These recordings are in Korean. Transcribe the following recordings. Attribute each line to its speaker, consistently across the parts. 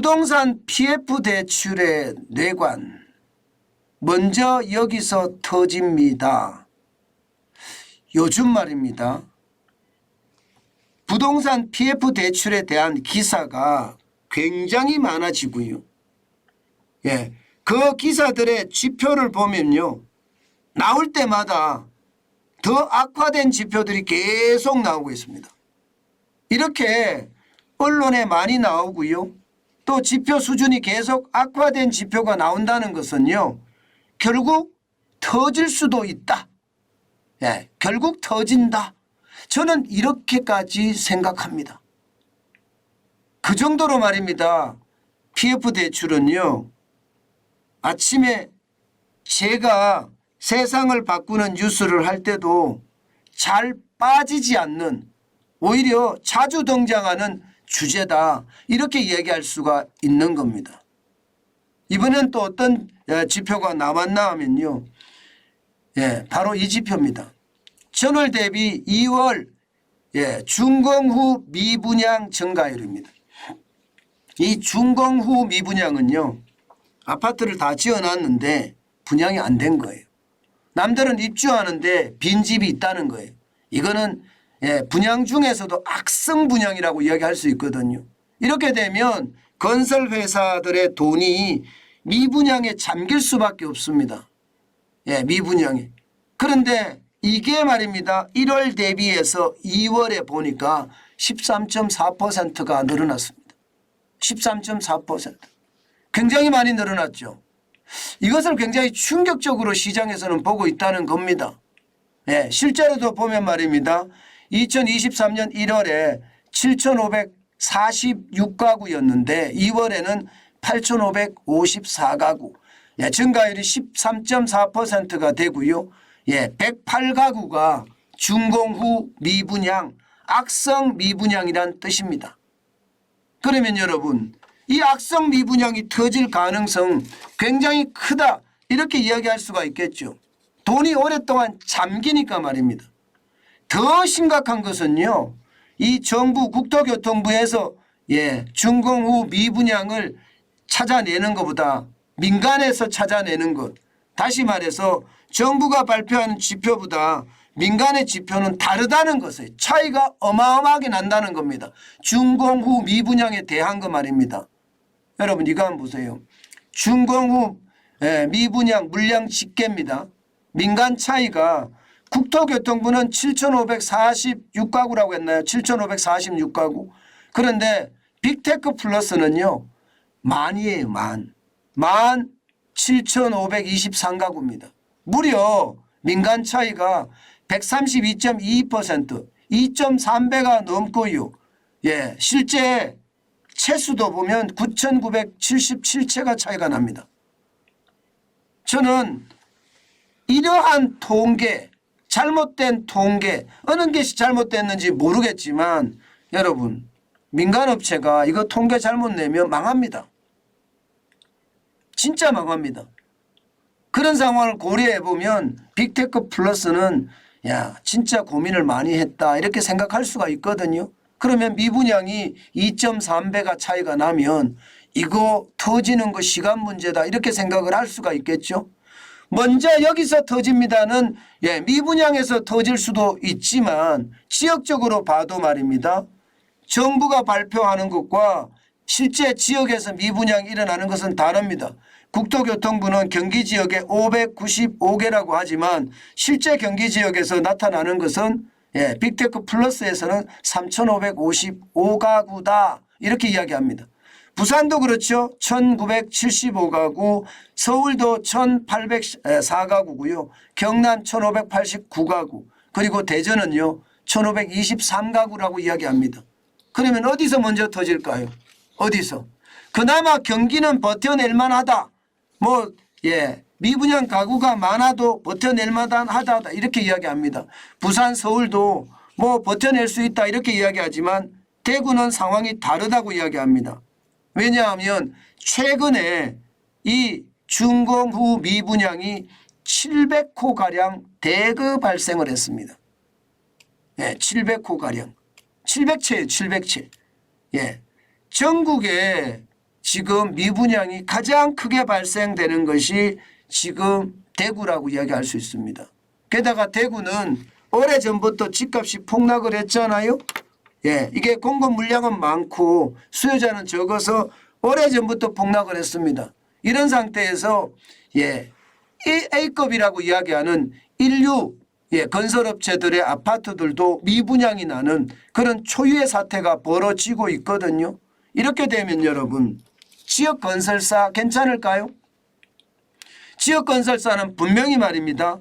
Speaker 1: 부동산 PF 대출의 뇌관 먼저 여기서 터집니다. 요즘 말입니다. 부동산 PF 대출에 대한 기사가 굉장히 많아지고요. 예, 그 기사들의 지표를 보면요. 나올 때마다 더 악화된 지표들이 계속 나오고 있습니다. 이렇게 언론에 많이 나오고요. 또 지표 수준이 계속 악화된 지표가 나온다는 것은요. 결국 터질 수도 있다. 예, 결국 터진다. 저는 이렇게까지 생각합니다. 그 정도로 말입니다. PF 대출은요. 아침에 제가 세상을 바꾸는 뉴스를 할 때도 잘 빠지지 않는 오히려 자주 등장하는 주제다. 이렇게 이야기할 수가 있는 겁니다. 이번엔 또 어떤 지표가 나왔나 하면요. 예, 바로 이 지표입니다. 전월 대비 2월 준공 후 미분양 증가율입니다. 이 준공 후 미분양은요. 아파트를 다 지어놨는데 분양이 안 된 거예요. 남들은 입주하는데 빈집이 있다는 거예요. 이거는 분양 중에서도 악성 분양이라고 이야기할 수 있거든요. 이렇게 되면 건설회사들의 돈이 미분양에 잠길 수밖에 없습니다. 예, 미분양에. 그런데 이게 말입니다. 1월 대비해서 2월에 보니까 13.4%가 늘어났습니다. 13.4%. 굉장히 많이 늘어났죠. 이것을 굉장히 충격적으로 시장에서는 보고 있다는 겁니다. 예, 실제로도 보면 말입니다. 2023년 1월에 7,546가구였는데 2월에는 8,554가구. 예, 증가율이 13.4%가 되고요. 예, 108가구가 준공 후 미분양, 악성 미분양이란 뜻입니다. 그러면 여러분, 이 악성 미분양이 터질 가능성 굉장히 크다. 이렇게 이야기할 수가 있겠죠. 돈이 오랫동안 잠기니까 말입니다. 더 심각한 것은요. 이 정부 국토교통부에서 준공 후 미분양을 찾아내는 것보다 민간에서 찾아내는 것. 다시 말해서 정부가 발표하는 지표보다 민간의 지표는 다르다는 것을 차이가 어마어마하게 난다는 겁니다. 준공 후 미분양에 대한 거 말입니다. 여러분 이거 한번 보세요. 준공 후 미분양 물량 집계입니다. 민간 차이가 국토교통부는 7,546가구라고 했나요? 7,546가구. 그런데 빅테크 플러스는요. 만이에요. 만 7,523가구입니다. 무려 민간 차이가 132.22%, 2.3배가 넘고요. 예, 실제 채수도 보면 9,977채가 차이가 납니다. 저는 이러한 통계, 잘못된 통계, 어느 것이 잘못됐는지 모르겠지만 여러분 민간업체가 이거 통계 잘못 내면 망합니다. 진짜 망합니다. 그런 상황을 고려해 보면 빅테크 플러스는 야 진짜 고민을 많이 했다 이렇게 생각할 수가 있거든요. 그러면 미분양이 2.3배가 차이가 나면 이거 터지는 거 시간 문제다 이렇게 생각을 할 수가 있겠죠. 먼저 여기서 터집니다는 미분양에서 터질 수도 있지만 지역적으로 봐도 말입니다. 정부가 발표하는 것과 실제 지역에서 미분양이 일어나는 것은 다릅니다. 국토교통부는 경기지역에 595개라고 하지만 실제 경기지역에서 나타나는 것은 빅테크 플러스에서는 3,555가구다 이렇게 이야기합니다. 부산도 그렇죠. 1,975가구, 서울도 1,804가구고요. 경남 1,589가구, 그리고 대전은요 1,523가구라고 이야기합니다. 그러면 어디서 먼저 터질까요? 어디서? 그나마 경기는 버텨낼 만하다. 미분양 가구가 많아도 버텨낼 만하다 이렇게 이야기합니다. 부산, 서울도 버텨낼 수 있다 이렇게 이야기하지만 대구는 상황이 다르다고 이야기합니다. 왜냐하면 최근에 이 준공 후 미분양이 700호가량 대거 발생을 했습니다. 700호가량. 700채예요. 700채. 전국에 지금 미분양이 가장 크게 발생되는 것이 지금 대구라고 이야기할 수 있습니다. 게다가 대구는 오래전부터 집값이 폭락을 했잖아요. 예, 이게 공급 물량은 많고 수요자는 적어서 오래전부터 폭락을 했습니다. 이런 상태에서 예, A급이라고 이야기하는 인류 건설업체들의 아파트들도 미분양이 나는 그런 초유의 사태가 벌어지고 있거든요. 이렇게 되면 여러분 지역건설사 괜찮을까요? 지역건설사는 분명히 말입니다.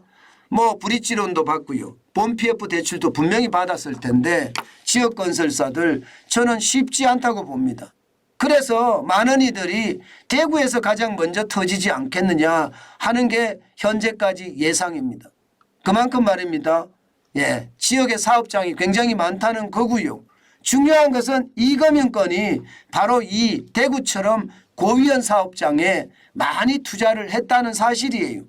Speaker 1: 뭐 브릿지론도 받고요. 본 PF 대출도 분명히 받았을 텐데 지역건설사들 저는 쉽지 않다고 봅니다. 그래서 많은 이들이 대구에서 가장 먼저 터지지 않겠느냐 하는 게 현재까지 예상입니다. 그만큼 말입니다. 예, 지역의 사업장이 굉장히 많다는 거고요. 중요한 것은 이금융 건이 바로 이 대구처럼 고위험 사업장에 많이 투자를 했다는 사실이에요.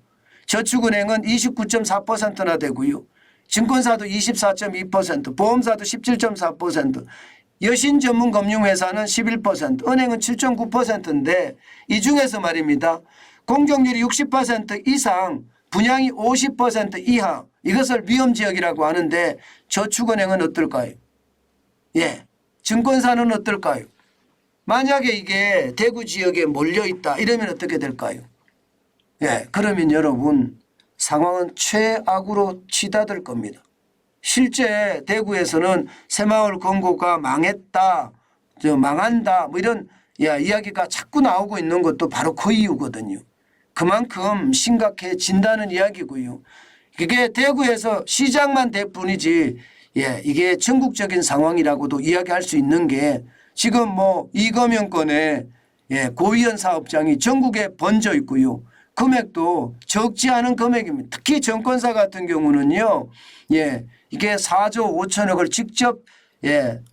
Speaker 1: 저축은행은 29.4%나 되고요. 증권사도 24.2%, 보험사도 17.4%, 여신전문금융회사는 11%, 은행은 7.9%인데 이 중에서 말입니다. 공정률이 60% 이상, 분양이 50% 이하, 이것을 위험지역이라고 하는데 저축은행은 어떨까요? 예, 증권사는 어떨까요? 만약에 이게 대구 지역에 몰려있다 이러면 어떻게 될까요? 예, 그러면 여러분 상황은 최악으로 치닫을 겁니다. 실제 대구에서는 새마을 금고가 망했다, 망한다 뭐 이런 이야기가 자꾸 나오고 있는 것도 바로 그 이유거든요. 그만큼 심각해진다는 이야기고요. 이게 대구에서 시작만 될 뿐이지 이게 전국적인 상황이라고도 이야기할 수 있는 게 지금 뭐 이금융 건에 고위험 사업장이 전국에 번져 있고요. 금액도 적지 않은 금액입니다. 특히 정권사 같은 경우는요. 이게 4조 5천억을 직접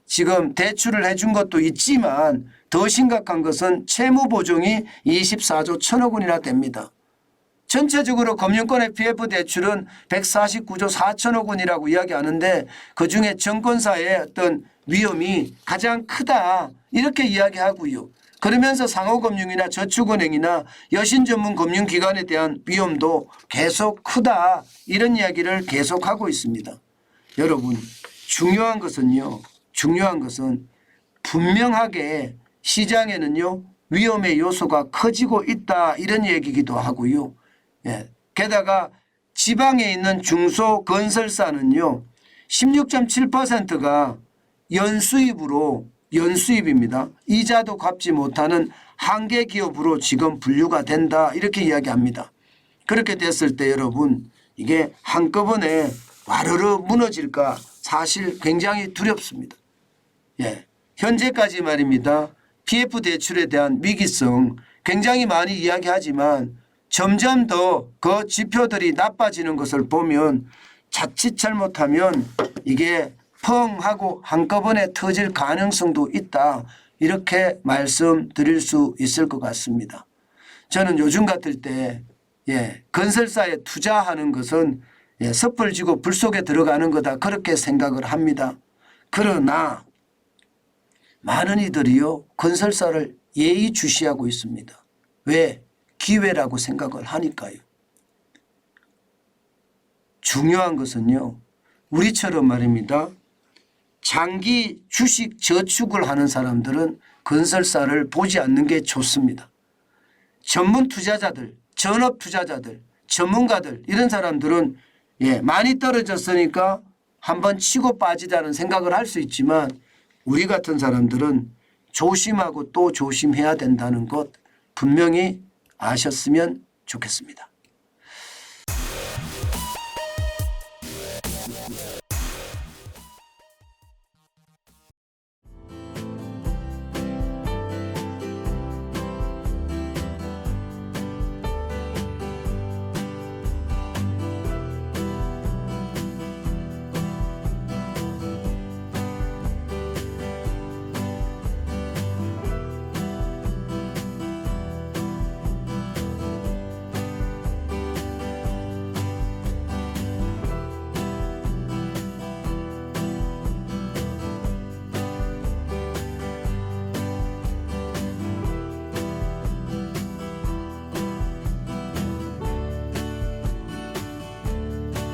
Speaker 1: 지금 대출을 해준 것도 있지만 더 심각한 것은 채무 보증이 24조 1천억 원이나 됩니다. 전체적으로 금융권의 PF 대출은 149조 4천억 원이라고 이야기하는데 그중에 정권사의 어떤 위험이 가장 크다 이렇게 이야기하고요. 그러면서 상호금융이나 저축은행이나 여신전문금융기관에 대한 위험도 계속 크다 이런 이야기를 계속하고 있습니다. 여러분 중요한 것은 분명하게 시장에는요 위험의 요소가 커지고 있다 이런 얘기기도 하고요. 게다가 지방에 있는 중소건설사는요 16.7%가 연수입입니다. 이자도 갚지 못하는 한계 기업으로 지금 분류가 된다 이렇게 이야기합니다. 그렇게 됐을 때 여러분 이게 한꺼번에 와르르 무너질까 사실 굉장히 두렵습니다. 현재까지 말입니다. PF 대출에 대한 위기성 굉장히 많이 이야기하지만 점점 더 그 지표들이 나빠지는 것을 보면 자칫 잘못하면 이게 펑 하고 한꺼번에 터질 가능성도 있다 이렇게 말씀드릴 수 있을 것 같습니다. 저는 요즘 같을 때 건설사에 투자하는 것은 섣불 지고 불 속에 들어가는 거다 그렇게 생각을 합니다. 그러나 많은 이들이요 건설사를 예의주시하고 있습니다. 왜? 기회라고 생각을 하니까요. 중요한 것은요 우리처럼 말입니다. 장기 주식 저축을 하는 사람들은 건설사를 보지 않는 게 좋습니다. 전문 투자자들, 전업 투자자들, 전문가들 이런 사람들은 많이 떨어졌으니까 한번 치고 빠지자는 생각을 할 수 있지만 우리 같은 사람들은 조심하고 또 조심해야 된다는 것 분명히 아셨으면 좋겠습니다.